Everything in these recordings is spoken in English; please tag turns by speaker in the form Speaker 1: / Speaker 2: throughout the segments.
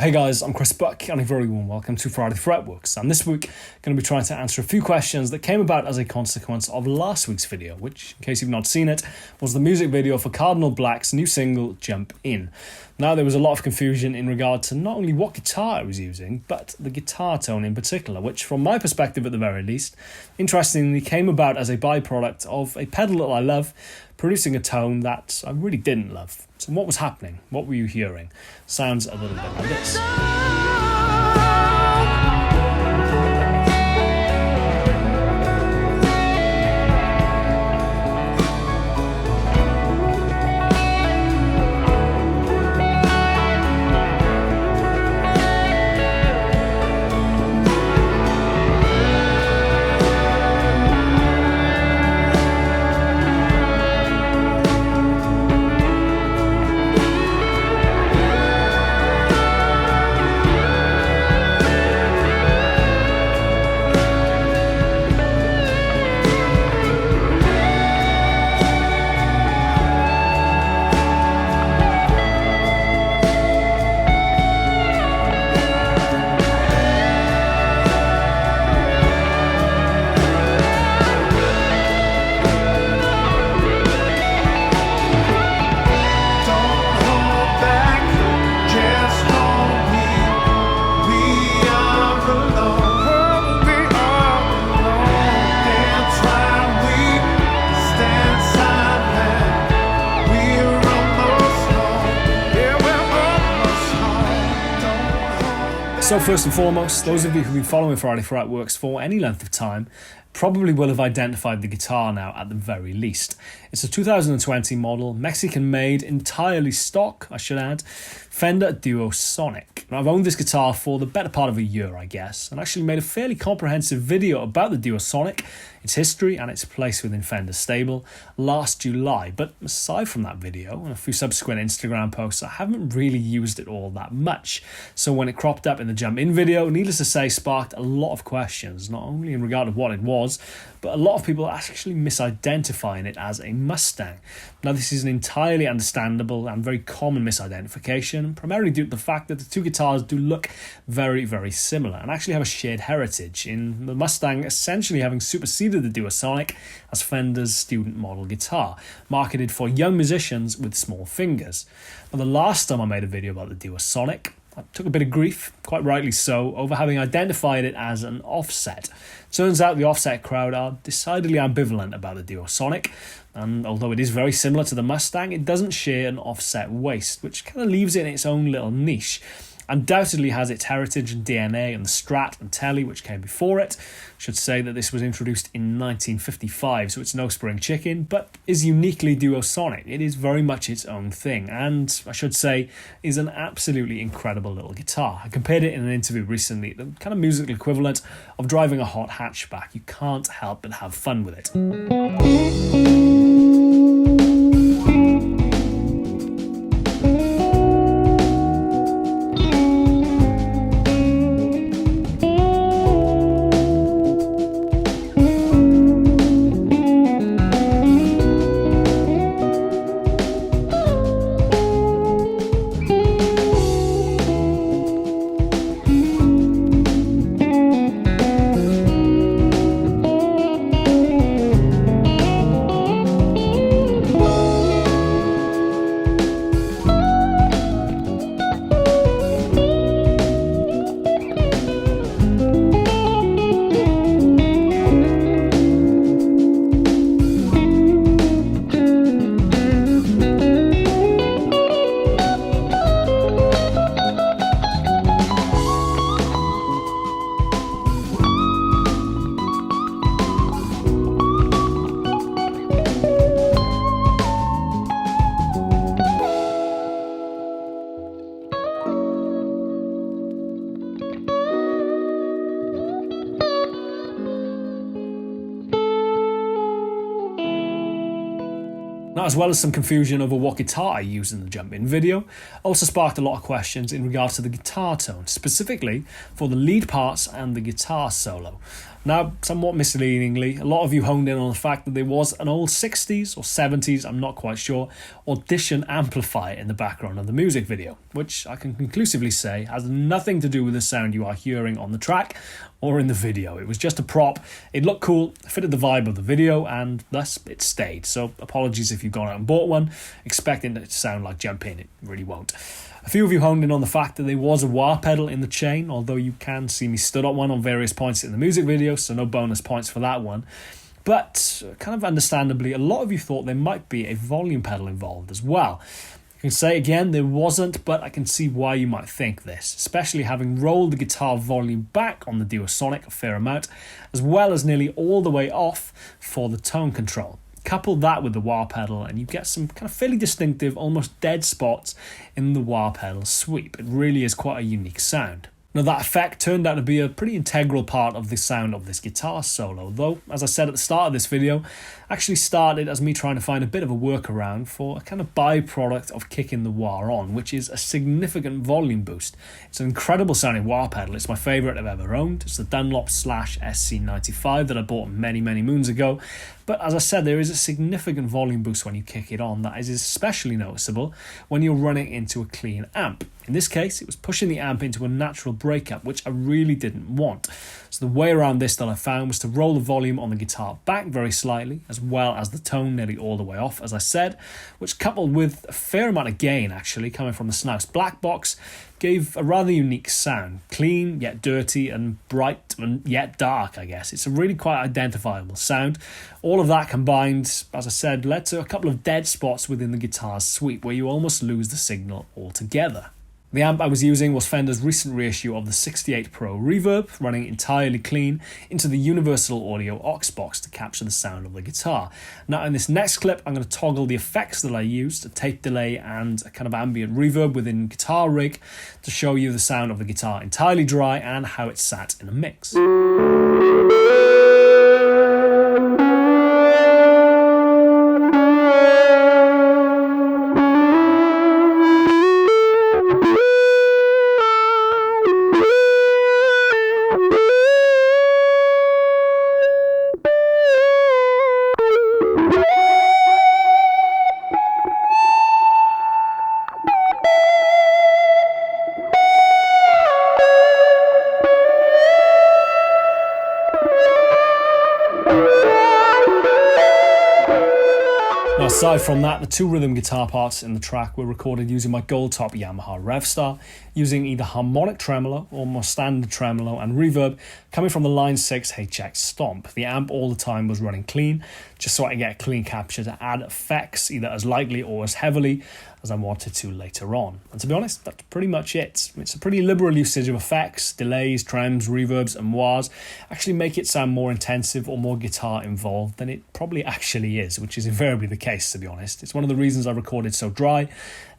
Speaker 1: Hey guys, I'm Chris Buck and a very warm welcome to Friday Fretworks, and this week I'm going to be trying to answer a few questions that came about as a consequence of last week's video, which, in case you've not seen it, was the music video for Cardinal Black's new single, Jump In. Now, there was a lot of confusion in regard to not only what guitar it was using, but the guitar tone in particular, which, from my perspective at the very least, interestingly came about as a byproduct of a pedal that I love, producing a tone that I really didn't love. So what was happening? What were you hearing? Sounds a little bit like this. So first and foremost, those of you who've been following Friday Fretworks for any length of time probably will have identified the guitar now at the very least. It's a 2020 model, Mexican made, entirely stock, I should add, Fender Duo Sonic. Now, I've owned this guitar for the better part of a year, I guess, and actually made a fairly comprehensive video about the Duo Sonic, its history and its place within Fender's stable last July. But aside from that video and a few subsequent Instagram posts, I haven't really used it all that much. So when it cropped up in the Jump In video, needless to say, sparked a lot of questions, not only in regard to what it was, but a lot of people actually misidentifying it as a Mustang. Now, this is an entirely understandable and very common misidentification, primarily due to the fact that the two guitars do look very, very similar and actually have a shared heritage, in the Mustang essentially having superseded the Duo Sonic as Fender's student model guitar, marketed for young musicians with small fingers. Now, the last time I made a video about the Duo Sonic, I took a bit of grief, quite rightly so, over having identified it as an offset. Turns out the offset crowd are decidedly ambivalent about the Duo Sonic, and although it is very similar to the Mustang, it doesn't share an offset waist, which kind of leaves it in its own little niche. Undoubtedly has its heritage and DNA in the Strat and Telly, which came before it. Should say that this was introduced in 1955, so it's no spring chicken, but is uniquely Duo Sonic. It is very much its own thing, and I should say is an absolutely incredible little guitar. I compared it in an interview recently, the kind of musical equivalent of driving a hot hatchback. You can't help but have fun with it. Now, as well as some confusion over what guitar I used in the jump in video, also sparked a lot of questions in regards to the guitar tone, specifically for the lead parts and the guitar solo. Now, somewhat misleadingly, a lot of you honed in on the fact that there was an old 60s or 70s, I'm not quite sure, audition amplifier in the background of the music video, which I can conclusively say has nothing to do with the sound you are hearing on the track or in the video. It was just a prop, it looked cool, fitted the vibe of the video, and thus it stayed. So apologies if you've gone out and bought one, expecting it to sound like Jump In, it really won't. A few of you honed in on the fact that there was a wah pedal in the chain, although you can see me stood up one on various points in the music video, so no bonus points for that one. But kind of understandably, a lot of you thought there might be a volume pedal involved as well. I can say again, there wasn't, but I can see why you might think this, especially having rolled the guitar volume back on the Duosonic a fair amount, as well as nearly all the way off for the tone control. Couple that with the wah pedal and you get some kind of fairly distinctive, almost dead spots in the wah pedal sweep. It really is quite a unique sound. Now, that effect turned out to be a pretty integral part of the sound of this guitar solo, though, as I said at the start of this video, actually started as me trying to find a bit of a workaround for a kind of byproduct of kicking the wah on, which is a significant volume boost. It's an incredible sounding wah pedal. It's my favourite I've ever owned. It's the Dunlop SC95 that I bought many moons ago. But as I said, there is a significant volume boost when you kick it on that is especially noticeable when you're running into a clean amp. In this case, it was pushing the amp into a natural breakup, which I really didn't want. So the way around this that I found was to roll the volume on the guitar back very slightly, as well as the tone nearly all the way off, as I said, which coupled with a fair amount of gain actually coming from the Cardinal Black box, gave a rather unique sound. Clean, yet dirty, and bright, and yet dark, I guess. It's a really quite identifiable sound. All of that combined, as I said, led to a couple of dead spots within the guitar's sweep where you almost lose the signal altogether. The amp I was using was Fender's recent reissue of the 68 Pro Reverb, running entirely clean into the Universal Audio aux box to capture the sound of the guitar. Now in this next clip, I'm going to toggle the effects that I used, a tape delay and a kind of ambient reverb within Guitar Rig, to show you the sound of the guitar entirely dry and how it sat in a mix. Now, aside from that, the two rhythm guitar parts in the track were recorded using my gold top Yamaha Revstar, using either harmonic tremolo or more standard tremolo and reverb coming from the Line 6 HX Stomp. The amp all the time was running clean, just so I can get a clean capture to add effects either as lightly or as heavily as I wanted to later on. And to be honest, that's pretty much it. It's a pretty liberal usage of effects, delays, trems, reverbs and wahs actually make it sound more intensive or more guitar involved than it probably actually is, which is invariably the case, to be honest. It's one of the reasons I recorded so dry,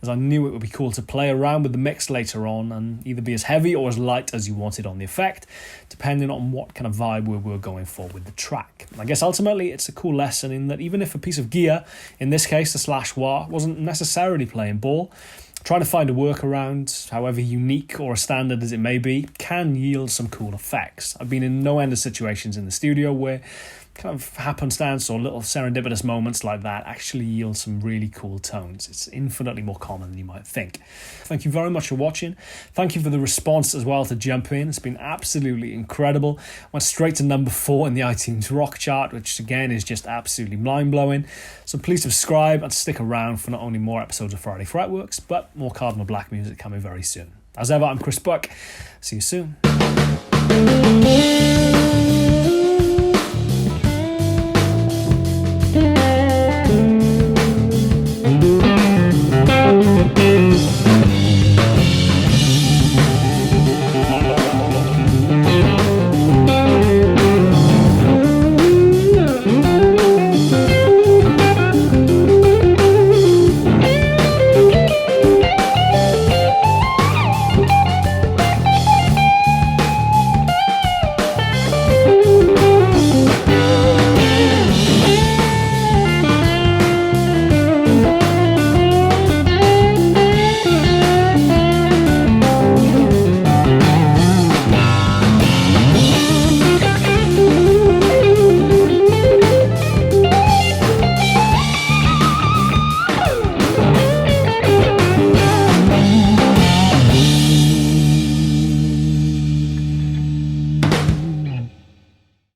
Speaker 1: as I knew it would be cool to play around with the mix later on and either be as heavy or as light as you wanted on the effect, depending on what kind of vibe we were going for with the track. And I guess ultimately it's a cool lesson in that even if a piece of gear, in this case the slash wah, wasn't necessarily playing ball, trying to find a workaround, however unique or standard as it may be, can yield some cool effects. I've been in no end of situations in the studio where kind of happenstance or little serendipitous moments like that actually yield some really cool tones. It's infinitely more common than you might think. Thank you very much for watching. Thank you for the response as well to Jump In. It's been absolutely incredible. Went straight to number 4 in the iTunes Rock chart, which again is just absolutely mind-blowing. So please subscribe and stick around for not only more episodes of Friday Fretworks, but more Cardinal Black music coming very soon. As ever, I'm Chris Buck. See you soon.